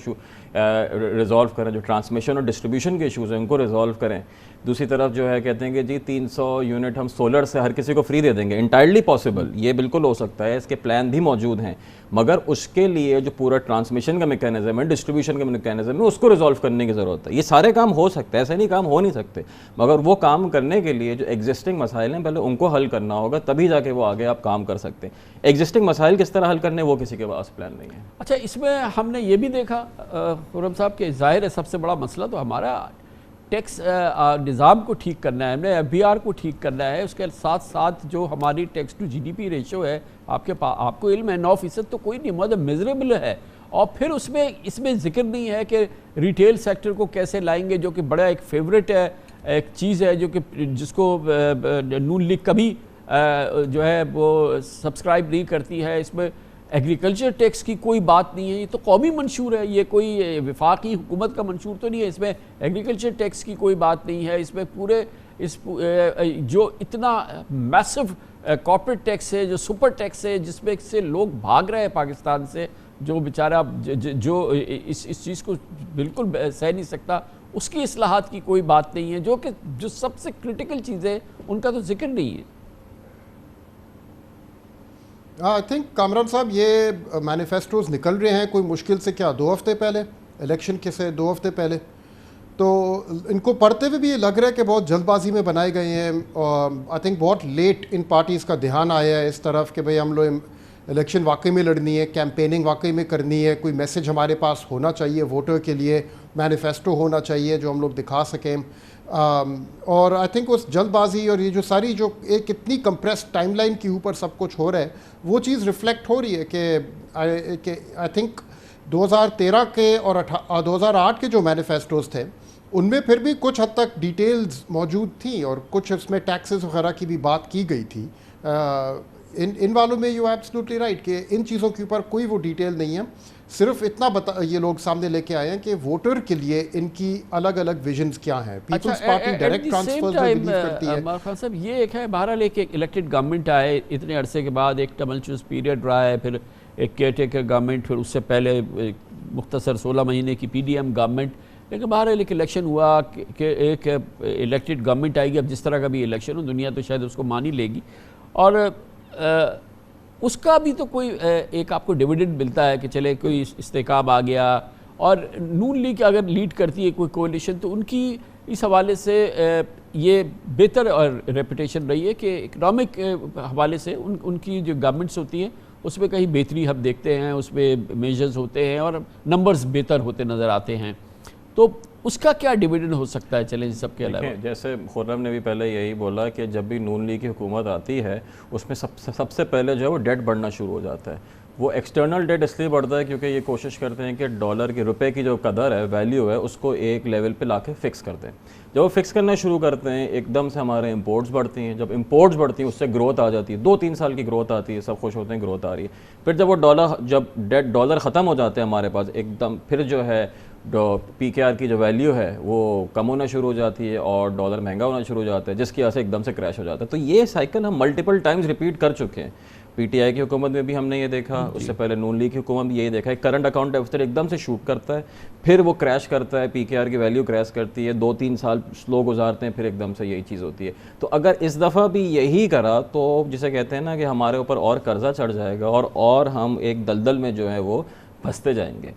ریزالو کریں, جو ٹرانسمیشن اور ڈسٹریبیوشن کے ایشوز ہیں ان کو ریزالو کریں. دوسری طرف جو ہے کہتے ہیں کہ جی 300 یونٹ ہم سولر سے ہر کسی کو فری دے دیں گے. انٹائرلی پاسبل, یہ بالکل ہو سکتا ہے, اس کے پلان بھی موجود ہیں, مگر اس کے لیے جو پورا ٹرانسمیشن کا میکینزم ہے, ڈسٹریبیوشن کا میکینزم ہے, اس کو ریزالو کرنے کی ضرورت ہے. یہ سارے کام ہو سکتے ہیں, ایسے نہیں کام ہو نہیں سکتے, مگر وہ کام کرنے کے لیے جو ایگزسٹنگ مسائل ہیں پہلے ان کو حل کرنا ہوگا, تبھی جا کے وہ آگے آپ کام کر سکتے ہیں. ایگزسٹنگ مسائل کس طرح حل کرنے وہ کسی کے پاس پلان نہیں ہے. اچھا, اس میں ہم نے یہ بھی دیکھا خرم صاحب کہ ظاہر ہے سب سے بڑا مسئلہ تو ہمارا ٹیکس نظام کو ٹھیک کرنا ہے, ہم نے FBR کو ٹھیک کرنا ہے. اس کے ساتھ ساتھ جو ہماری ٹیکس ٹو GDP ریشو ہے, آپ کو علم ہے 9% تو کوئی نہیں, مطلب میزریبل ہے. اور پھر اس میں ذکر نہیں ہے کہ ریٹیل سیکٹر کو کیسے لائیں گے, جو کہ بڑا ایک فیوریٹ ہے, ایک چیز ہے جو کہ جس کو نون لیگ کبھی جو ہے وہ سبسکرائب نہیں کرتی ہے. اس میں ایگریکلچر ٹیکس کی کوئی بات نہیں ہے, یہ تو قومی منشور ہے, یہ کوئی وفاقی حکومت کا منشور تو نہیں ہے. اس میں ایگریکلچر ٹیکس کی کوئی بات نہیں ہے. اس میں پورے جو اتنا میسو کارپوریٹ ٹیکس ہے, جو سپر ٹیکس ہے, جس میں سے لوگ بھاگ رہے ہیں پاکستان سے, جو بیچارہ جو اس چیز کو بالکل سہ نہیں سکتا, اس کی اصلاحات کی کوئی بات نہیں ہے. جو سب سے کرٹیکل چیزیں ان کا تو ذکر نہیں ہے. آئی تھنک کامران صاحب یہ مینیفیسٹوز نکل رہے ہیں کوئی مشکل سے کیا 2 ہفتے پہلے, الیکشن کے سے 2 ہفتے پہلے, تو ان کو پڑھتے ہوئے بھی یہ لگ رہا ہے کہ بہت جلد بازی میں بنائے گئے ہیں. آئی تھنک بہت لیٹ ان پارٹیز کا دھیان آیا ہے اس طرف کہ بھئی ہم لوگ الیکشن واقعی میں لڑنی ہے, کیمپیننگ واقعی میں کرنی ہے, کوئی میسج ہمارے پاس ہونا چاہیے ووٹر کے لیے, مینیفیسٹو ہونا چاہیے جو ہم لوگ دکھا سکیں. اور آئی تھنک اس جلد بازی اور یہ جو ساری جو ایک اتنی کمپریس ٹائم لائن کے اوپر سب کچھ ہو رہا ہے, وہ چیز ریفلیکٹ ہو رہی ہے کہ آئی تھنک 2013 کے اور 2008 کے جو مینیفیسٹوز تھے ان میں پھر بھی کچھ حد تک ڈیٹیلز موجود تھیں اور کچھ اس میں ٹیکسز وغیرہ کی بھی بات کی گئی تھی. ان والوں میں یو ایبسلیوٹلی رائٹ کہ ان چیزوں کے اوپر کوئی وہ ڈیٹیل نہیں ہے. صرف اتنا یہ لوگ سامنے لے کے آئے ہیں کہ ووٹر کے لیے ان کی الگ الگ ویژنز کیا ہیں. پیپلز پارٹی ڈائریکٹ ٹرانسفر میں بلیو کرتی ہے. خان صاحب یہ ایک ہے بہرحال ایک الیکٹڈ گورنمنٹ آئے اتنے عرصے کے بعد, ایک ٹملچوس پیریڈ رہا ہے, پھر ایک کیئر ٹیکر گورنمنٹ, پھر اس سے پہلے مختصر 16 مہینے کی PDM گورنمنٹ. لیکن بہرحال ایک الیکشن ہوا کہ ایک الیکٹڈ گورنمنٹ آئے گی. اب جس طرح کا بھی الیکشن ہو, دنیا تو شاید اس کو مان ہی لے گی, اور اس کا بھی تو کوئی ایک آپ کو ڈیویڈنڈ ملتا ہے کہ چلے کوئی استحکام آ گیا. اور نون لیگ اگر لیڈ کرتی ہے کوئی کولیشن تو ان کی اس حوالے سے یہ بہتر اور ریپوٹیشن رہی ہے کہ اکنامک حوالے سے ان کی جو گورنمنٹس ہوتی ہیں اس میں کہیں بہتری ہم دیکھتے ہیں, اس میں میجرز ہوتے ہیں اور نمبرز بہتر ہوتے نظر آتے ہیں. تو اس کا کیا ڈیویڈنڈ ہو سکتا ہے چیلنج سب کے علاوہ؟ جیسے خرم نے بھی پہلے یہی بولا کہ جب بھی نون لیگ کی حکومت آتی ہے اس میں سب سے پہلے جو ہے وہ ڈیٹ بڑھنا شروع ہو جاتا ہے. وہ ایکسٹرنل ڈیٹ اس لیے بڑھتا ہے کیونکہ یہ کوشش کرتے ہیں کہ ڈالر کے روپے کی جو قدر ہے, ویلیو ہے, اس کو ایک لیول پہ لا کے فکس کرتے ہیں. جب وہ فکس کرنا شروع کرتے ہیں ایک دم سے ہمارے امپورٹس بڑھتی ہیں. جب امپورٹس بڑھتی ہیں اس سے گروتھ آ جاتی ہے, 2-3 سال کی گروتھ آتی ہے, سب خوش ہوتے ہیں گروتھ آ رہی ہے. پھر جب وہ ڈالر ختم ہو جاتے ہیں ہمارے پاس ایک دم, پھر جو ہے پی کے آر کی جو ویلیو ہے وہ کم ہونا شروع ہو جاتی ہے اور ڈالر مہنگا ہونا شروع ہو جاتا ہے, جس کی وجہ سے ایک دم سے کریش ہو جاتا ہے. تو یہ سائیکل ہم ملٹیپل ٹائمز ریپیٹ کر چکے ہیں. پی ٹی آئی کی حکومت میں بھی ہم نے یہ دیکھا, اس سے پہلے نون لیگ کی حکومت میں یہی دیکھا ہے. کرنٹ اکاؤنٹ ڈیفیسٹ ایک دم سے شوٹ کرتا ہے, پھر وہ کریش کرتا ہے, پی کے آر کی ویلیو کریش کرتی ہے, 2-3 سال سلو گزارتے ہیں, پھر ایک دم سے یہی چیز ہوتی ہے. تو اگر اس دفعہ بھی یہی کرا تو جسے کہتے ہیں نا کہ ہمارے اوپر اور قرضہ چڑھ جائے گا اور ہم ایک دلدل میں جو ہے وہ پھنستے جائیں گے.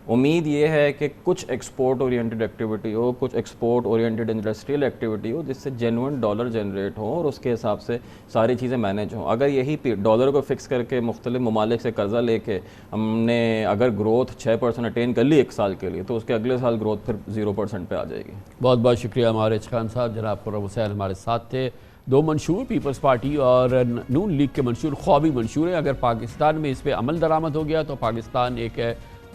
امید یہ ہے کہ کچھ ایکسپورٹ اورینٹڈ ایکٹیویٹی ہو, کچھ ایکسپورٹ اورینٹڈ انڈسٹریل ایکٹیویٹی ہو جس سے جینوئن ڈالر جنریٹ ہو اور اس کے حساب سے ساری چیزیں مینیج ہوں. اگر یہی ڈالر کو فکس کر کے مختلف ممالک سے قرضہ لے کے ہم نے اگر گروتھ 6% اٹین کر لی ایک سال کے لیے, تو اس کے اگلے سال گروتھ پھر 0% پہ آ جائے گی. بہت بہت شکریہ ہمارے خان صاحب. جناب خرم حسین ہمارے ساتھ تھے. 2 منشور پیپلز پارٹی اور نون لیگ کے منشور خوابی منشور ہیں. اگر پاکستان میں اس پہ عمل درآمد ہو گیا تو پاکستان ایک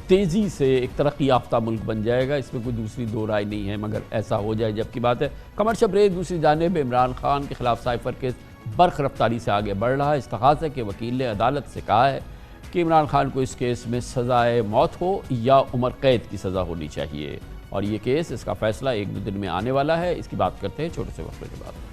تیزی سے ایک ترقی یافتہ ملک بن جائے گا, اس میں کوئی دوسری دو رائے نہیں ہے. مگر ایسا ہو جائے جب کی بات ہے. Commercial break. دوسری جانب عمران خان کے خلاف سائفر کیس برق رفتاری سے آگے بڑھ رہا ہے. استغاثہ کے وکیل نے عدالت سے کہا ہے کہ عمران خان کو اس کیس میں سزائے موت ہو یا عمر قید کی سزا ہونی چاہیے, اور یہ کیس اس کا فیصلہ 1-2 دن میں آنے والا ہے. اس کی بات کرتے ہیں چھوٹے سے وقفے کے بعد.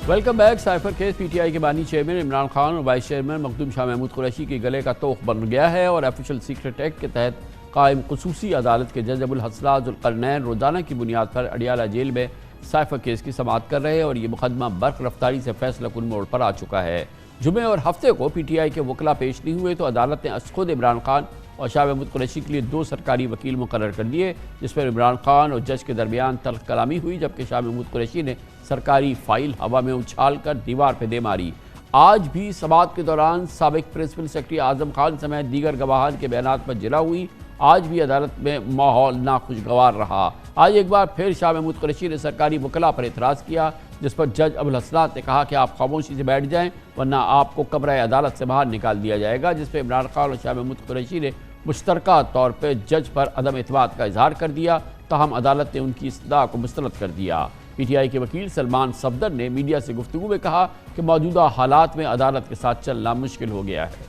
Welcome back. Cipher case P T آئی کے بانی چیئرمین عمران خان اور وائس چیئرمین مخدوم شاہ محمود قریشی کے گلے کا توق بن گیا ہے, اور آفیشل سیکرٹ ایکٹ کے تحت قائم خصوصی عدالت کے جج ابوالحسنات ذوالقرنین روزانہ کی بنیاد پر اڈیالہ جیل میں سائفر کیس کی سماعت کر رہے ہیں, اور یہ مقدمہ برق رفتاری سے فیصلہ کن موڑ پر آ چکا ہے. جمعے اور ہفتے کو پی ٹی آئی کے وکلاء پیش نہیں ہوئے تو عدالت نے خود عمران خان اور شاہ محمود قریشی کے لیے 2 سرکاری وکیل مقرر کر دیے, جس پر عمران خان اور جج کے درمیان تلخ کلامی ہوئی, جبکہ شاہ محمود قریشی نے سرکاری فائل ہوا میں اچھال کر دیوار پہ دے ماری. آج بھی سماعت کے دوران سابق پرنسپل سیکرٹری اعظم خان سمیت دیگر گواہان کے بیانات پر جلا ہوئی. آج بھی عدالت میں ماحول ناخوشگوار رہا. آج ایک بار پھر شاہ محمود قریشی نے سرکاری وکلاء پر اعتراض کیا, جس پر جج ابوالحسنات نے کہا کہ آپ خاموشی سے بیٹھ جائیں ورنہ آپ کو کمرہ عدالت سے باہر نکال دیا جائے گا, جس پہ عمران خان اور شاہ محمود قریشی نے مشترکہ طور پہ جج پر عدم اعتماد کا اظہار کر دیا. تاہم عدالت نے ان کی استدعا کو مسترد کر دیا. پی ٹی آئی کے وکیل سلمان صفدر نے میڈیا سے گفتگو میں کہا کہ موجودہ حالات میں عدالت کے ساتھ چلنا مشکل ہو گیا ہے.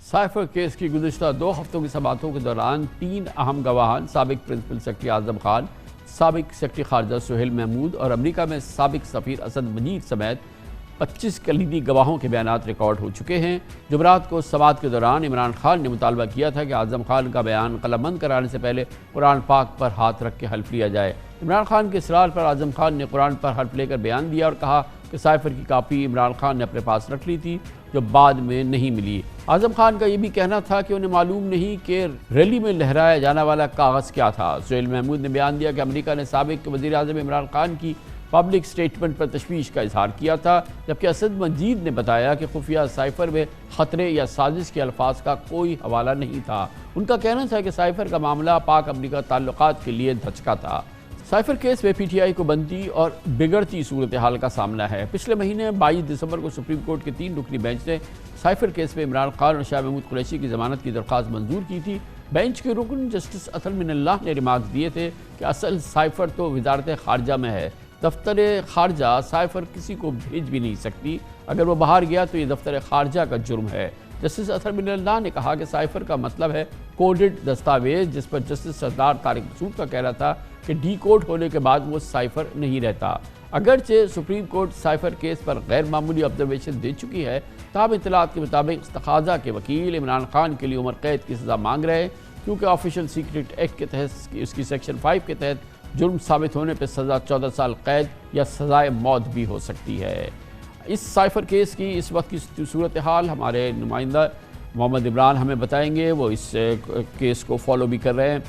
سائفر کیس کی گزشتہ 2 ہفتوں کی سماعتوں کے دوران 3 اہم گواہان سابق پرنسپل سیکرٹری اعظم خان, سابق سیکرٹری خارجہ سہیل محمود اور امریکہ میں سابق سفیر اسد مجید سمیت 25 کلیدی گواہوں کے بیانات ریکارڈ ہو چکے ہیں. جمعرات کو سماعت کے دوران عمران خان نے مطالبہ کیا تھا کہ اعظم خان کا بیان قلمبند کرانے سے پہلے قرآن پاک پر ہاتھ رکھ کے حلف لیا جائے. عمران خان کے اصرار پر اعظم خان نے قرآن پر حلف لے کر بیان دیا اور کہا کہ سائفر کی کاپی عمران خان نے اپنے پاس رکھ لی تھی جو بعد میں نہیں ملی. اعظم خان کا یہ بھی کہنا تھا کہ انہیں معلوم نہیں کہ ریلی میں لہرایا جانے والا کاغذ کیا تھا. سہیل محمود نے بیان دیا کہ امریکہ نے سابق وزیر اعظم عمران خان کی پبلک سٹیٹمنٹ پر تشویش کا اظہار کیا تھا, جبکہ اسد مجید نے بتایا کہ خفیہ سائفر میں خطرے یا سازش کے الفاظ کا کوئی حوالہ نہیں تھا. ان کا کہنا تھا کہ سائفر کا معاملہ پاک امریکہ تعلقات کے لیے دھچکا تھا. سائفر کیس میں پی ٹی آئی کو بنتی اور بگڑتی صورتحال کا سامنا ہے. پچھلے مہینے 22 دسمبر کو سپریم کورٹ کے 3 رکنی بینچ نے سائفر کیس میں عمران خان اور شاہ محمود قریشی کی ضمانت کی درخواست منظور کی تھی. بینچ کے رکن جسٹس اطہر من اللہ نے ریمارکس دیے تھے کہ اصل سائفر تو وزارت خارجہ میں ہے, دفتر خارجہ سائفر کسی کو بھیج بھی نہیں سکتی. اگر وہ باہر گیا تو یہ دفتر خارجہ کا جرم ہے. جسٹس اطہر من اللہ نے کہا کہ سائفر کا مطلب ہے کوڈڈ دستاویز, جس پر جسٹس سردار طارق مسعود کا کہنا تھا کہ ڈی کوڈ ہونے کے بعد وہ سائفر نہیں رہتا. اگرچہ سپریم کورٹ سائفر کیس پر غیر معمولی آبزرویشن دے چکی ہے, تاہم اطلاعات کے مطابق استغاثہ کے وکیل عمران خان کے لیے عمر قید کی سزا مانگ رہے ہیں, کیونکہ آفیشل سیکرٹ ایکٹ کے تحت اس کی سیکشن 5 کے تحت جرم ثابت ہونے پہ سزا 14 سال قید یا سزائے موت بھی ہو سکتی ہے. اس سائفر کیس کی اس وقت کی صورتحال ہمارے نمائندہ محمد عمران ہمیں بتائیں گے. وہ اس کیس کو فالو بھی کر رہے ہیں.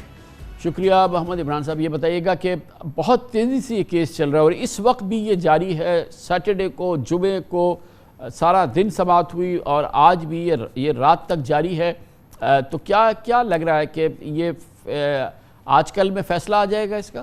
شکریہ محمد عمران صاحب. یہ بتائیے گا کہ بہت تیزی سے یہ کیس چل رہا ہے اور اس وقت بھی یہ جاری ہے. سیٹرڈے کو جمعے کو سارا دن سماعت ہوئی اور آج بھی یہ رات تک جاری ہے, تو کیا لگ رہا ہے کہ یہ آج کل میں فیصلہ آ جائے گا اس کا؟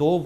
2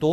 2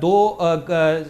2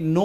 9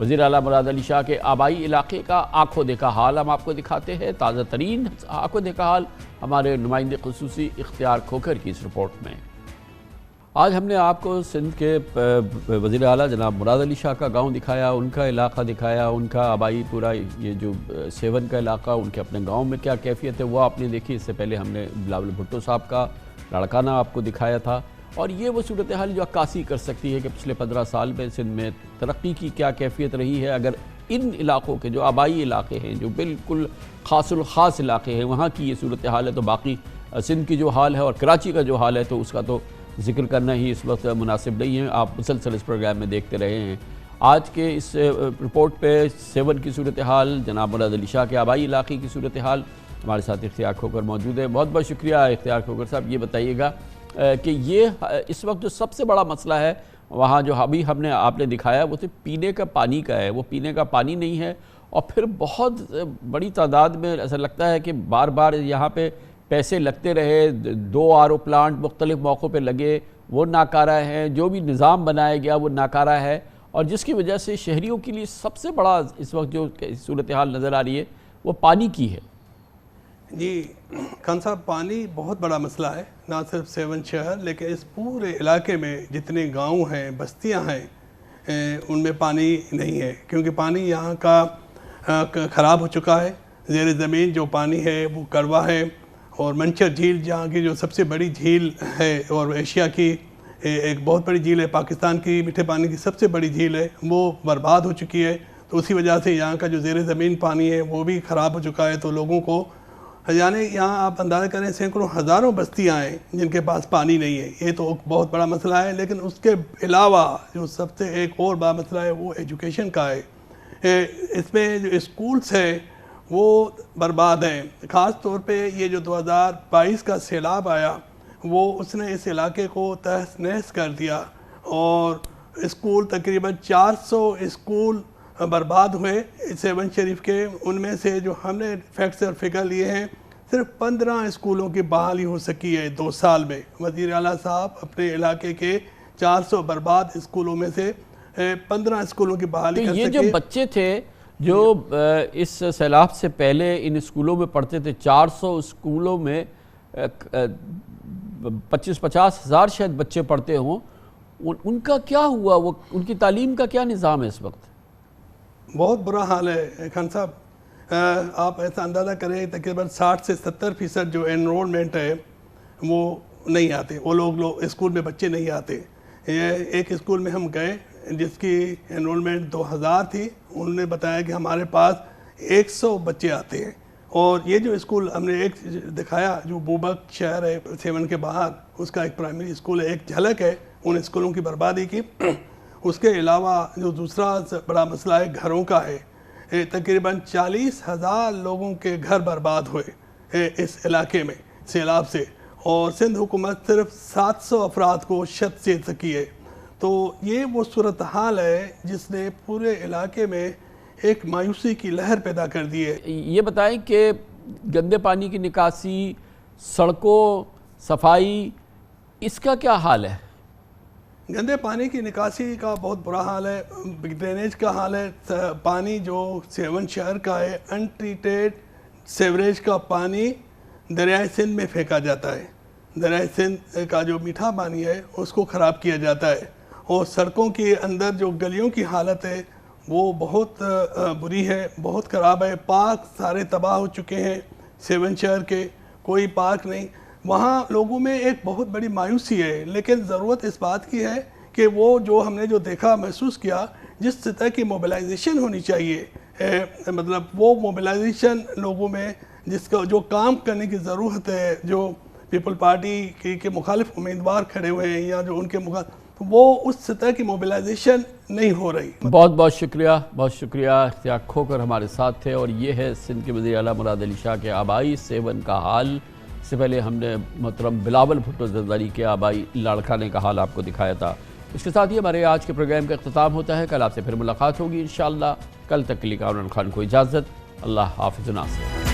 وزیر اعلیٰ مراد علی شاہ کے آبائی علاقے کا آنکھوں دیکھا حال ہم آپ کو دکھاتے ہیں. تازہ ترین آنکھوں دیکھا حال ہمارے نمائندے خصوصی اختیار کھوکھر کی اس رپورٹ میں. آج ہم نے آپ کو سندھ کے وزیر اعلیٰ جناب مراد علی شاہ کا گاؤں دکھایا, ان کا علاقہ دکھایا, ان کا آبائی پورا یہ جو سیون کا علاقہ, ان کے اپنے گاؤں میں کیا کیفیت ہے وہ آپ نے دیکھی. اس سے پہلے ہم نے بلاول بھٹو صاحب کا لاڑکانہ آپ کو دکھایا تھا, اور یہ وہ صورتحال جو عکاسی کر سکتی ہے کہ پچھلے 15 سال میں سندھ میں ترقی کی کیا کیفیت رہی ہے. اگر ان علاقوں کے جو آبائی علاقے ہیں, جو بالکل خاص الخاص علاقے ہیں, وہاں کی یہ صورتحال ہے, تو باقی سندھ کی جو حال ہے اور کراچی کا جو حال ہے تو اس کا تو ذکر کرنا ہی اس وقت مناسب نہیں ہے. آپ مسلسل اس پروگرام میں دیکھتے رہے ہیں. آج کے اس رپورٹ پہ سیون کی صورتحال, جناب مراد علی شاہ کے آبائی علاقے کی صورتحال, ہمارے ساتھ اختیار کھوکھر موجود ہے. بہت بہت شکریہ اختیار کھوکھر صاحب. یہ بتائیے گا کہ یہ اس وقت جو سب سے بڑا مسئلہ ہے وہاں جو ابھی آپ نے دکھایا وہ صرف پینے کا پانی کا ہے, وہ پینے کا پانی نہیں ہے, اور پھر بہت بڑی تعداد میں ایسا لگتا ہے کہ بار بار یہاں پہ پیسے لگتے رہے, 2 RO پلانٹ مختلف موقعوں پہ لگے, وہ ناکارہ ہیں, جو بھی نظام بنایا گیا وہ ناکارہ ہے, اور جس کی وجہ سے شہریوں کے لیے سب سے بڑا اس وقت جو صورتحال نظر آ رہی ہے وہ پانی کی ہے. جی خان صاحب, پانی بہت بڑا مسئلہ ہے, نہ صرف سیون شہر لیکن اس پورے علاقے میں جتنے گاؤں ہیں, بستیاں ہیں, ان میں پانی نہیں ہے, کیونکہ پانی یہاں کا خراب ہو چکا ہے. زیر زمین جو پانی ہے وہ کڑوا ہے, اور منچر جھیل جہاں کی جو سب سے بڑی جھیل ہے اور ایشیا کی ایک بہت بڑی جھیل ہے, پاکستان کی میٹھے پانی کی سب سے بڑی جھیل ہے, وہ برباد ہو چکی ہے. تو اسی وجہ سے یہاں کا جو زیر زمین پانی ہے وہ بھی خراب ہو چکا ہے. تو لوگوں کو یعنی یہاں آپ اندازہ کریں سینکڑوں ہزاروں بستیاں ہیں جن کے پاس پانی نہیں ہے. یہ تو بہت بڑا مسئلہ ہے, لیکن اس کے علاوہ جو سب سے ایک اور بڑا مسئلہ ہے وہ ایجوکیشن کا ہے. اس میں جو اسکولز ہیں وہ برباد ہیں. خاص طور پہ یہ جو 2022 کا سیلاب آیا وہ اس نے اس علاقے کو تہس نہس کر دیا, اور اسکول تقریباً 400 اسکول برباد ہوئے سیون شریف کے. ان میں سے جو ہم نے فیکٹس اور فگر لیے ہیں, صرف 15 اسکولوں کی بحالی ہو سکی ہے 2 سال میں. وزیر اعلیٰ صاحب اپنے علاقے کے 400 برباد اسکولوں میں سے 15 اسکولوں کی بحالی کر سکے. یہ جو بچے تھے جو اس سیلاب سے پہلے ان اسکولوں میں پڑھتے تھے, 400 اسکولوں میں 25-50 ہزار شاید بچے پڑھتے ہوں, ان کا کیا ہوا, وہ ان کی تعلیم کا کیا نظام ہے اس وقت؟ بہت برا حال ہے خان صاحب. آپ ایسا اندازہ کریں تقریباً 60 سے 70% جو انرولمنٹ ہے وہ نہیں آتے, وہ لوگ اسکول میں بچے نہیں آتے. ایک اسکول میں ہم گئے جس کی انرولمنٹ 2000 تھی, انہوں نے بتایا کہ ہمارے پاس 100 بچے آتے ہیں. اور یہ جو اسکول ہم نے ایک دکھایا جو بوبک شہر ہے سیون کے باہر, اس کا ایک پرائمری اسکول ہے, ایک جھلک ہے ان اسکولوں کی بربادی کی. اس کے علاوہ جو دوسرا بڑا مسئلہ ہے گھروں کا ہے, تقریباً 40,000 لوگوں کے گھر برباد ہوئے اس علاقے میں سیلاب سے, اور سندھ حکومت صرف 700 افراد کو شت سے سکی ہے. تو یہ وہ صورتحال ہے جس نے پورے علاقے میں ایک مایوسی کی لہر پیدا کر دی ہے. یہ بتائیں کہ گندے پانی کی نکاسی, سڑکوں, صفائی, اس کا کیا حال ہے؟ گندے پانی کی نکاسی کا بہت برا حال ہے, ڈرینیج کا حال ہے. پانی جو سیون شہر کا ہے, ان ٹریٹڈ سیوریج کا پانی دریائے سندھ میں پھینکا جاتا ہے. دریائے سندھ کا جو میٹھا پانی ہے اس کو خراب کیا جاتا ہے, اور سڑکوں کے اندر جو گلیوں کی حالت ہے وہ بہت بری ہے, بہت خراب ہے. پارک سارے تباہ ہو چکے ہیں سیون شہر کے, کوئی پارک نہیں. وہاں لوگوں میں ایک بہت بڑی مایوسی ہے, لیکن ضرورت اس بات کی ہے کہ وہ جو ہم نے جو دیکھا محسوس کیا, جس سطح کی موبلائزیشن ہونی چاہیے, مطلب وہ موبلائزیشن لوگوں میں جس کا جو کام کرنے کی ضرورت ہے, جو پیپل پارٹی کے مخالف امیدوار کھڑے ہوئے ہیں یا جو ان کے مخالف, وہ اس سطح کی موبلائزیشن نہیں ہو رہی. بہت بہت شکریہ, بہت شکریہ. اختیار کھوکھر ہمارے ساتھ تھے, اور یہ ہے سندھ کے وزیر اعلیٰ مراد علی شاہ کے آبائی سیون کا حال. اس سے پہلے ہم نے محترم بلاول بھٹو زرداری کے آبائی لاڑکانے کا حال آپ کو دکھایا تھا. اس کے ساتھ ہی ہمارے آج کے پروگرام کا اختتام ہوتا ہے. کل آپ سے پھر ملاقات ہوگی انشاءاللہ. کل تک کے لیے کامران خان کو اجازت. اللہ حافظ و ناصر.